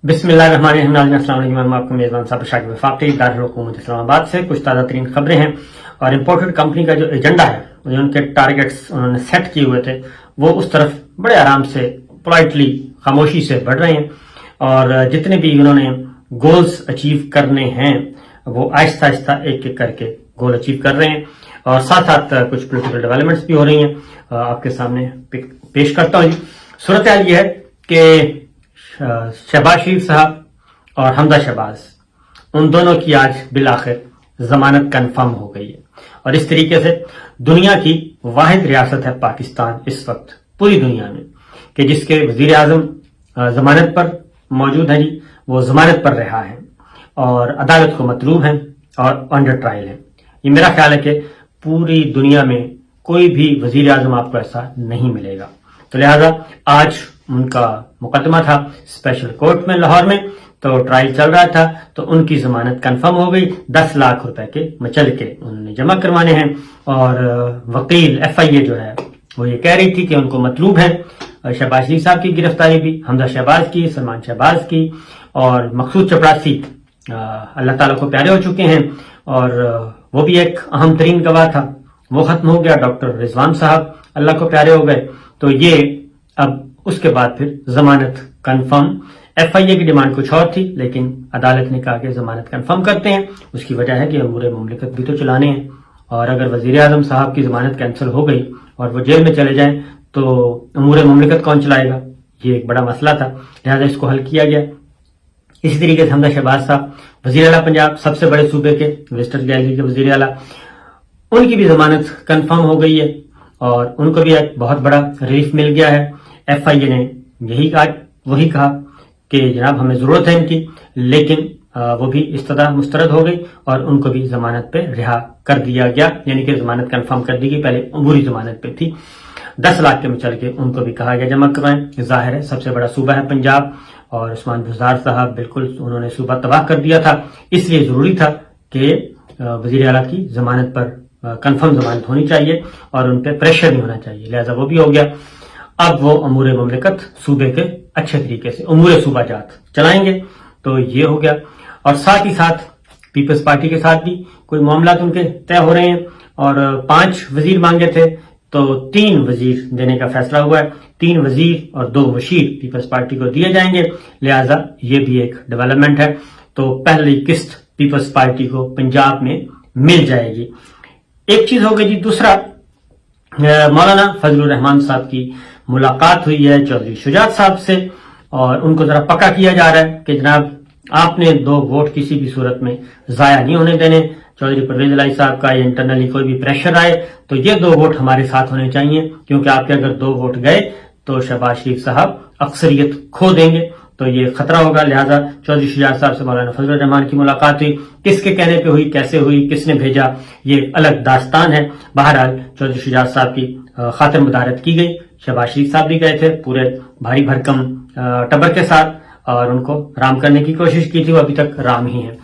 بسم اللہ الرحمن الرحیم. ناظرین السلام علیکم. میں آپ کا میزبان صاحب شاکر وفاقی دارالحکومت اسلام آباد سے. کچھ تازہ ترین خبریں ہیں اور امپورٹڈ کمپنی کا جو ایجنڈا ہے, جو ان کے ٹارگیٹس انہوں نے سیٹ کیے ہوئے تھے, وہ اس طرف بڑے آرام سے پولائٹلی خاموشی سے بڑھ رہے ہیں. اور جتنے بھی انہوں نے گولز اچیو کرنے ہیں وہ آہستہ آہستہ ایک ایک کر کے گول اچیو کر رہے ہیں. اور ساتھ ساتھ کچھ پولیٹیکل ڈیولپمنٹس بھی ہو رہی ہیں, آپ کے سامنے پیش کرتا ہوں. صورتحال یہ ہے کہ شہباز شریف صاحب اور حمزہ شہباز, ان دونوں کی آج بالآخر ضمانت کنفرم ہو گئی ہے. اور اس طریقے سے دنیا کی واحد ریاست ہے پاکستان اس وقت پوری دنیا میں کہ جس کے وزیر اعظم ضمانت پر موجود ہیں. جی وہ ضمانت پر رہا ہے اور عدالت کو مطلوب ہیں اور انڈر ٹرائل ہیں. یہ میرا خیال ہے کہ پوری دنیا میں کوئی بھی وزیر اعظم آپ کو ایسا نہیں ملے گا. تو لہذا آج ان کا مقدمہ تھا اسپیشل کورٹ میں لاہور میں, تو ٹرائل چل رہا تھا, تو ان کی ضمانت کنفرم ہو گئی. 10 لاکھ روپے کے مچل کے انہوں نے جمع کروانے ہیں. اور وکیل FIA جو ہے وہ یہ کہہ رہی تھی کہ ان کو مطلوب ہے شہباز شریف صاحب کی گرفتاری بھی, حمزہ شہباز کی, سلمان شہباز کی, اور مقصود چپڑاسی اللہ تعالیٰ کو پیارے ہو چکے ہیں اور وہ بھی ایک اہم ترین گواہ تھا, وہ ختم ہو گیا. ڈاکٹر رضوان صاحب اللہ کو پیارے ہو گئے. تو یہ اب اس کے بعد پھر ضمانت کنفرم. FIA کی ڈیمانڈ کچھ اور تھی لیکن عدالت نے کہا کہ ضمانت کنفرم کرتے ہیں. اس کی وجہ ہے کہ امور مملکت بھی تو چلانے ہیں, اور اگر وزیر اعظم صاحب کی ضمانت کینسل ہو گئی اور وہ جیل میں چلے جائیں تو امور مملکت کون چلائے گا؟ یہ ایک بڑا مسئلہ تھا, لہٰذا اس کو حل کیا گیا. اسی طریقے سے حمزہ شہباز صاحب وزیر اعلیٰ پنجاب, سب سے بڑے صوبے کے وزٹر گیلری کے وزیر اعلیٰ, ان کی بھی ضمانت کنفرم ہو گئی ہے اور ان کو بھی ایک بہت بڑا ریلیف مل گیا ہے. FIA نے وہی کہا کہ جناب ہمیں ضرورت ہے ان کی, لیکن وہ بھی استدعا مسترد ہو گئی اور ان کو بھی ضمانت پہ رہا کر دیا گیا, یعنی کہ ضمانت کنفرم کر دی گئی. پہلے عبوری ضمانت پہ تھی. 10 لاکھ کے مچل کے ان کو بھی کہا گیا جمع کروائیں. ظاہر ہے سب سے بڑا صوبہ ہے پنجاب, اور عثمان بزدار صاحب بالکل انہوں نے صوبہ تباہ کر دیا تھا, اس لیے ضروری تھا کہ وزیر اعلیٰ کی ضمانت پر کنفرم ضمانت ہونی چاہیے اور ان پہ پریشر نہیں ہونا چاہیے, لہذا وہ بھی ہو گیا. اب وہ امور مملکت صوبے کے اچھے طریقے سے امور صوبہ جات چلائیں گے, تو یہ ہو گیا. اور ساتھ ہی ساتھ پیپلز پارٹی کے ساتھ بھی کوئی معاملات ان کے طے ہو رہے ہیں, اور 5 وزیر مانگے تھے تو 3 وزیر دینے کا فیصلہ ہوا ہے. 3 وزیر اور 2 مشیر پیپلز پارٹی کو دیے جائیں گے, لہذا یہ بھی ایک ڈیولپمنٹ ہے. تو پہلی قسط پیپلز پارٹی کو پنجاب میں مل جائے گی. ایک چیز ہو گئی جی. دوسرا, مولانا فضل الرحمان صاحب کی ملاقات ہوئی ہے چودھری شجاعت صاحب سے, اور ان کو ذرا پکا کیا جا رہا ہے کہ جناب آپ نے 2 ووٹ کسی بھی صورت میں ضائع نہیں ہونے دینے. چودھری پرویز الہی صاحب کا انٹرنلی کوئی بھی پریشر آئے تو یہ 2 ووٹ ہمارے ساتھ ہونے چاہیے, کیونکہ آپ کے اگر 2 ووٹ گئے تو شہباز شریف صاحب اکثریت کھو دیں گے, تو یہ خطرہ ہوگا. لہذا چودھری شجاعت صاحب سے مولانا فضل الرحمان کی ملاقات ہوئی. کس کے کہنے پہ ہوئی, کیسے ہوئی, کس نے بھیجا, یہ الگ داستان ہے. بہرحال چودھری شجاعت صاحب کی خاطر مدارت کی گئی. شہباز شریف صاحب بھی گئے تھے پورے بھاری بھرکم ٹبر کے ساتھ, اور ان کو رام کرنے کی کوشش کی تھی, وہ ابھی تک رام ہی ہیں.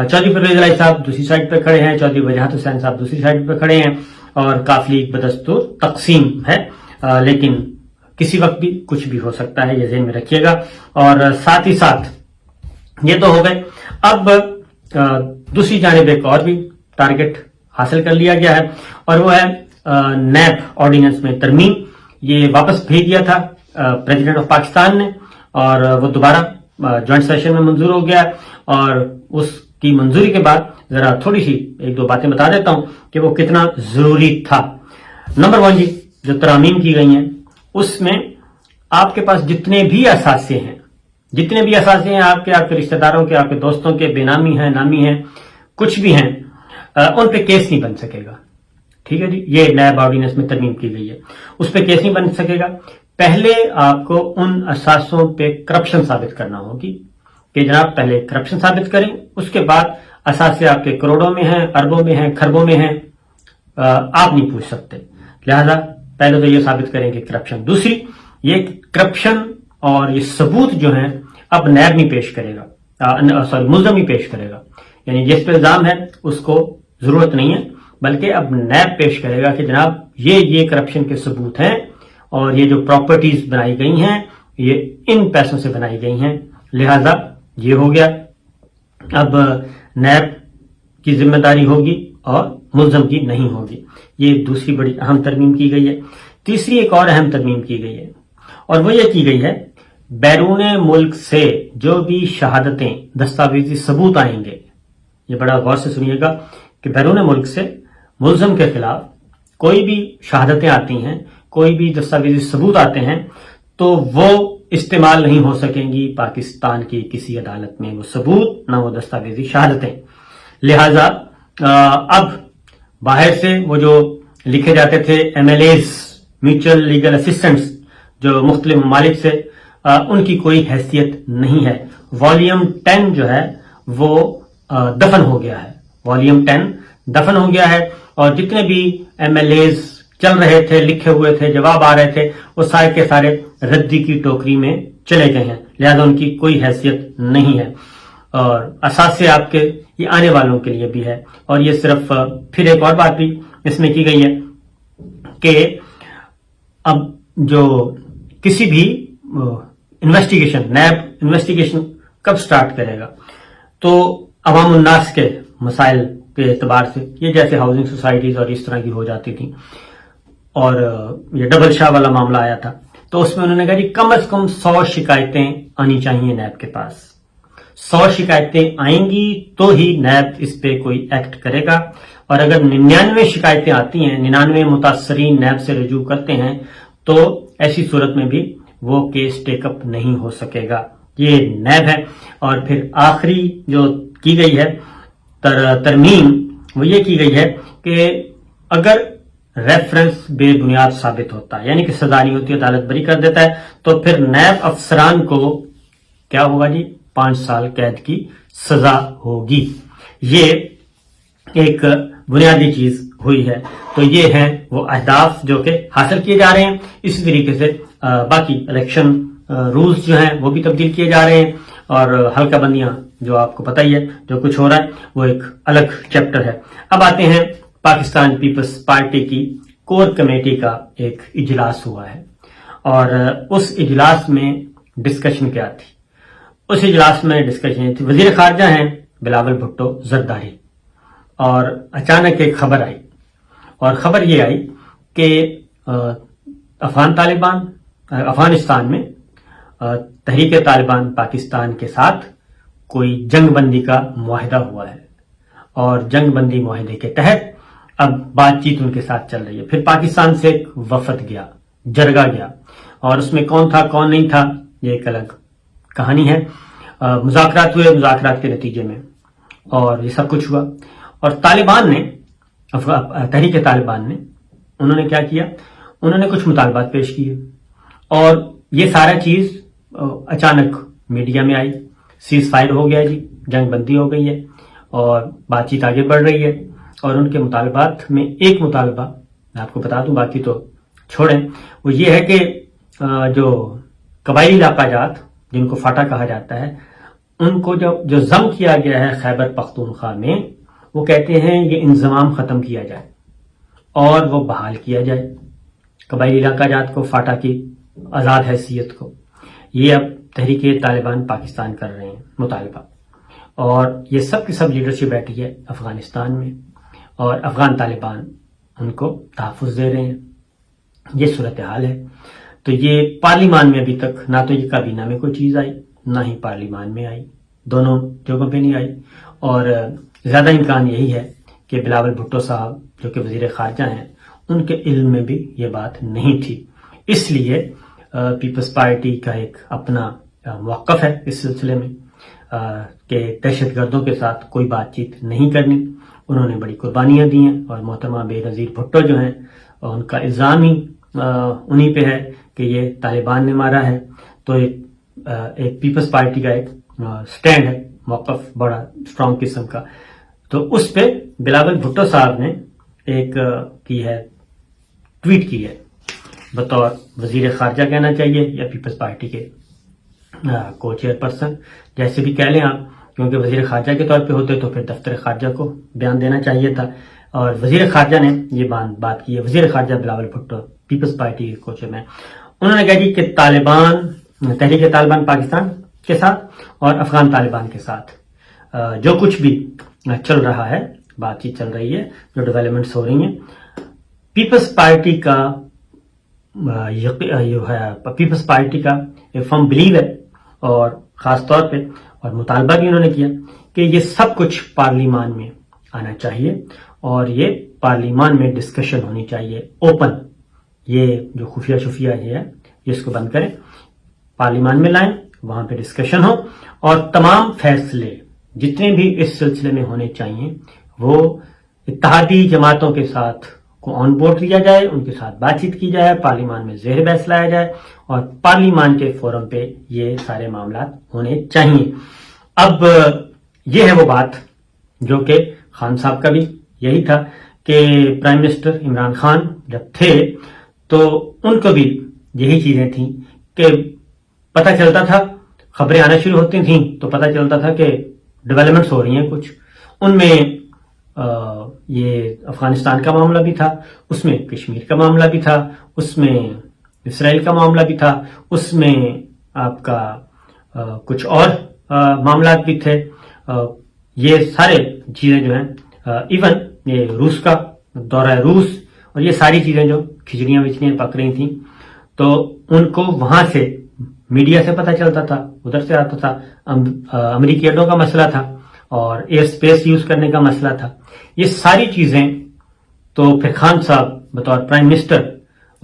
چودھری پرویز الہی صاحب دوسری سائڈ پہ کھڑے ہیں, چودھری وجاہت حسین صاحب دوسری سائڈ پہ کھڑے ہیں, اور قافلی بدستور تقسیم ہے, لیکن کسی وقت بھی کچھ بھی ہو سکتا ہے, یہ ذہن میں رکھیے گا. اور ساتھ ہی ساتھ یہ تو ہو گئے. اب دوسری جانب ایک اور بھی ٹارگٹ حاصل کر لیا گیا ہے, اور وہ ہے نیب آرڈیننس میں ترمیم. یہ واپس بھیج دیا تھا پریزیڈنٹ آف پاکستان نے, اور وہ دوبارہ جوائنٹ سیشن میں منظور ہو گیا. اور اس کی منظوری کے بعد ذرا تھوڑی سی 1-2 باتیں بتا دیتا ہوں کہ وہ کتنا ضروری تھا. نمبر 1 جی, جو ترامیم کی گئی ہیں اس میں آپ کے پاس جتنے بھی اثاثے ہیں آپ کے رشتہ داروں کے, آپ کے دوستوں کے, بے نامی ہیں, نامی ہیں, کچھ بھی ہیں, ان پہ کیس نہیں بن سکے گا. ٹھیک ہے جی, یہ نیب آرڈیننس میں ترمیم کی گئی ہے, اس پہ کیس نہیں بن سکے گا. پہلے آپ کو ان اثاثوں پہ کرپشن ثابت کرنا ہوگی کہ جناب پہلے کرپشن ثابت کریں, اس کے بعد اثاثے آپ کے کروڑوں میں ہیں, اربوں میں ہیں, کھربوں میں ہیں, آپ نہیں پوچھ سکتے. لہذا پہلے تو یہ ثابت کریں کہ کرپشن. دوسری یہ کرپشن اور یہ ثبوت جو ہیں اب نیب نہیں پیش کرے گا, ملزم ہی پیش کرے گا. یعنی جس پہ الزام ہے اس کو ضرورت نہیں ہے, بلکہ اب نیب پیش کرے گا کہ جناب یہ کرپشن کے ثبوت ہیں, اور یہ جو پراپرٹیز بنائی گئی ہیں یہ ان پیسوں سے بنائی گئی ہیں, لہذا یہ ہو گیا. اب نیب کی ذمہ داری ہوگی اور ملزم کی نہیں ہوگی. یہ دوسری بڑی اہم ترمیم کی گئی ہے. تیسری ایک اور اہم ترمیم کی گئی ہے اور وہ یہ کی گئی ہے بیرون ملک سے جو بھی شہادتیں دستاویزی ثبوت آئیں گے، یہ بڑا غور سے سنیے گا کہ بیرون ملک سے ملزم کے خلاف کوئی بھی شہادتیں آتی ہیں، کوئی بھی دستاویزی ثبوت آتے ہیں تو وہ استعمال نہیں ہو سکیں گی پاکستان کی کسی عدالت میں، وہ ثبوت نہ وہ دستاویزی شہادتیں. لہذا اب باہر سے وہ جو لکھے جاتے تھے MLAs میوچل لیگل اسسٹنٹس جو مختلف ممالک سے، ان کی کوئی حیثیت نہیں ہے. والیوم 10 جو ہے وہ دفن ہو گیا ہے. والیوم 10 دفن ہو گیا ہے اور جتنے بھی MLAs چل رہے تھے، لکھے ہوئے تھے، جواب آ رہے تھے، وہ سارے کے سارے ردی کی ٹوکری میں چلے گئے ہیں. لہذا ان کی کوئی حیثیت نہیں ہے اور اثاثے آپ کے یہ آنے والوں کے لیے بھی ہے. اور یہ صرف پھر ایک اور بات بھی اس میں کی گئی ہے کہ اب جو کسی بھی انویسٹیگیشن، نیب انویسٹیگیشن کب سٹارٹ کرے گا تو عوام الناس کے مسائل کے اعتبار سے، یہ جیسے ہاؤسنگ سوسائٹیز اور اس طرح کی ہو جاتی تھیں اور یہ ڈبل شاہ والا معاملہ آیا تھا تو اس میں انہوں نے کہا جی کم از کم 100 شکایتیں آنی چاہیے نیب کے پاس. 100 شکایتیں آئیں گی تو ہی نیب اس پہ کوئی ایکٹ کرے گا. اور اگر 99 شکایتیں آتی ہیں، 99 متاثرین نیب سے رجوع کرتے ہیں تو ایسی صورت میں بھی وہ کیس ٹیک اپ نہیں ہو سکے گا. یہ نیب ہے. اور پھر آخری جو کی گئی ہے ترمیم وہ یہ کی گئی ہے کہ اگر ریفرنس بے بنیاد ثابت ہوتا ہے، یعنی کہ سزا نہیں ہوتی، عدالت بری کر دیتا ہے، تو پھر نیب افسران کو کیا ہوگا جی 5 سال قید کی سزا ہوگی. یہ ایک بنیادی چیز ہوئی ہے. تو یہ ہیں وہ اہداف جو کہ حاصل کیے جا رہے ہیں. اسی طریقے سے باقی الیکشن رولز جو ہیں وہ بھی تبدیل کیے جا رہے ہیں اور حلقہ بندیاں جو آپ کو پتہ ہی ہے جو کچھ ہو رہا ہے وہ ایک الگ چیپٹر ہے. اب آتے ہیں پاکستان پیپلز پارٹی کی کور کمیٹی کا ایک اجلاس ہوا ہے اور اس اجلاس میں ڈسکشن کیا تھی؟ اس اجلاس میں ڈسکشن تھی، وزیر خارجہ ہیں بلاول بھٹو زرداری، اور اچانک ایک خبر آئی اور خبر یہ آئی کہ افغانستان میں تحریک طالبان پاکستان کے ساتھ کوئی جنگ بندی کا معاہدہ ہوا ہے اور جنگ بندی معاہدے کے تحت اب بات چیت ان کے ساتھ چل رہی ہے. پھر پاکستان سے ایک وفد گیا، جرگہ گیا، اور اس میں کون تھا کون نہیں تھا یہ ایک الگ کہانی ہے. مذاکرات ہوئے، مذاکرات کے نتیجے میں اور یہ سب کچھ ہوا. اور طالبان نے، تحریک طالبان نے، انہوں نے کیا کیا؟ انہوں نے کچھ مطالبات پیش کیے اور یہ سارا چیز اچانک میڈیا میں آئی. سیز فائر ہو گیا جی، جنگ بندی ہو گئی ہے اور بات چیت آگے بڑھ رہی ہے. اور ان کے مطالبات میں ایک مطالبہ میں آپ کو بتا دوں، باقی تو چھوڑیں، وہ یہ ہے کہ جو قبائلی علاقہ جات جن کو فاٹا کہا جاتا ہے، ان کو جو ضم کیا گیا ہے خیبر پختونخوا میں، وہ کہتے ہیں یہ انضمام ختم کیا جائے اور وہ بحال کیا جائے قبائلی علاقہ جات کو، فاٹا کی آزاد حیثیت کو. یہ اب تحریک طالبان پاکستان کر رہے ہیں مطالبہ، اور یہ سب کی سب لیڈرشپ بیٹھی ہے افغانستان میں اور افغان طالبان ان کو تحفظ دے رہے ہیں. یہ صورتحال ہے. تو یہ پارلیمان میں ابھی تک نہ تو یہ کابینہ میں کوئی چیز آئی، نہ ہی پارلیمان میں آئی، دونوں جگہوں پہ نہیں آئی. اور زیادہ امکان یہی ہے کہ بلاول بھٹو صاحب جو کہ وزیر خارجہ ہیں، ان کے علم میں بھی یہ بات نہیں تھی. اس لیے پیپلز پارٹی کا ایک اپنا موقف ہے اس سلسلے میں کہ دہشت گردوں کے ساتھ کوئی بات چیت نہیں کرنی. انہوں نے بڑی قربانیاں دی ہیں اور محترمہ بے نظیر بھٹو جو ہیں ان کا الزام ہی انہی پہ ہے کہ یہ طالبان نے مارا ہے. تو ایک پیپلز پارٹی کا ایک سٹینڈ ہے، موقف بڑا اسٹرانگ قسم کا. تو اس پہ بلاول بھٹو صاحب نے ایک کی ہے، ٹویٹ کی ہے بطور وزیر خارجہ کہنا چاہیے یا پیپلز پارٹی کے کو چیئر پرسن، جیسے بھی کہہ لیں آپ، کیونکہ وزیر خارجہ کے طور پہ ہوتے تو پھر دفتر خارجہ کو بیان دینا چاہیے تھا. اور وزیر خارجہ نے یہ بات کی ہے، وزیر خارجہ بلاول بھٹو پیپلز پارٹی کے کو چیئر میں. انہوں نے کہا کہ طالبان، تحریک طالبان پاکستان کے ساتھ اور افغان طالبان کے ساتھ جو کچھ بھی چل رہا ہے، بات چیت چل رہی ہے، جو ڈیولپمنٹس ہو رہی ہیں، پیپلز پارٹی کا پیپلز پارٹی کا ایک فرم بلیو ہے، اور خاص طور پہ اور مطالبہ بھی انہوں نے کیا کہ یہ سب کچھ پارلیمان میں آنا چاہیے اور یہ پارلیمان میں ڈسکشن ہونی چاہیے اوپن. یہ جو خفیہ یہ ہے یہ اس کو بند کریں، پارلیمان میں لائیں، وہاں پہ ڈسکشن ہو اور تمام فیصلے جتنے بھی اس سلسلے میں ہونے چاہیے وہ اتحادی جماعتوں کے ساتھ کو آن بورڈ لیا جائے، ان کے ساتھ بات چیت کی جائے، پارلیمان میں زیر بحث لایا جائے اور پارلیمان کے فورم پہ یہ سارے معاملات ہونے چاہیے. اب یہ ہے وہ بات جو کہ خان صاحب کا بھی یہی تھا کہ پرائم منسٹر عمران خان جب تھے تو ان کو بھی یہی چیزیں تھیں کہ پتہ چلتا تھا، خبریں آنا شروع ہوتی تھیں تو پتہ چلتا تھا کہ ڈیولپمنٹس ہو رہی ہیں کچھ. ان میں یہ افغانستان کا معاملہ بھی تھا، اس میں کشمیر کا معاملہ بھی تھا، اس میں اسرائیل کا معاملہ بھی تھا، اس میں آپ کا کچھ اور معاملات بھی تھے. یہ سارے چیزیں جو ہیں ایون یہ روس کا دورہ روس اور یہ ساری چیزیں جو کھچڑیاں وچڑیاں پک رہی تھیں تو ان کو وہاں سے میڈیا سے پتہ چلتا تھا، ادھر سے آتا تھا. امریکی اڈوں کا مسئلہ تھا اور ایئر سپیس یوز کرنے کا مسئلہ تھا. یہ ساری چیزیں تو پھر خان صاحب بطور پرائم منسٹر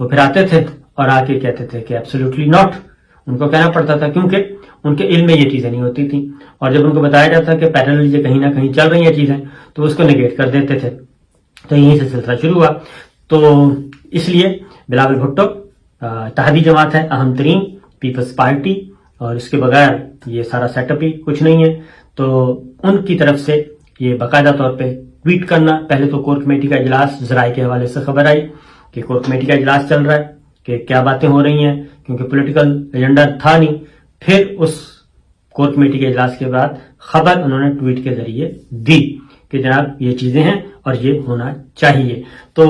وہ پھر آتے تھے اور آ کے کہتے تھے کہ ایبسولوٹلی ناٹ. ان کو کہنا پڑتا تھا کیونکہ ان کے علم میں یہ چیزیں نہیں ہوتی تھیں، اور جب ان کو بتایا جاتا کہ پیرالل یہ کہیں نہ کہیں چل رہی ہیں چیزیں تو اس کو نگیٹ کر دیتے تھے. تو یہیں سے سلسلہ شروع ہوا. تو اس لیے بلاول بھٹو اتحادی جماعت ہے، اہم ترین پیپلز پارٹی، اور اس کے بغیر یہ سارا سیٹ اپ ہی کچھ نہیں ہے. تو ان کی طرف سے یہ باقاعدہ طور پہ ٹویٹ کرنا، پہلے تو کور کمیٹی کا اجلاس ذرائع کے حوالے سے خبر آئی کہ کور کمیٹی کا اجلاس چل رہا ہے کہ کیا باتیں ہو رہی ہیں، کیونکہ پولیٹیکل ایجنڈا تھا نہیں. پھر اس کور کمیٹی کے اجلاس کے بعد خبر انہوں نے ٹویٹ کے ذریعے دی کہ جناب یہ چیزیں ہیں اور یہ ہونا چاہیے. تو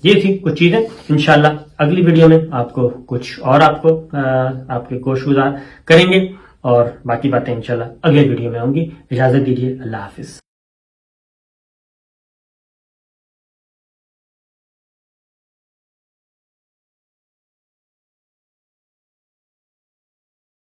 یہ تھی کچھ چیزیں. انشاءاللہ اگلی ویڈیو میں آپ کو کچھ اور آپ کے گوش گزار کریں گے اور باقی باتیں انشاءاللہ اگلے ویڈیو میں ہوں گی. اجازت دیجیے، اللہ حافظ.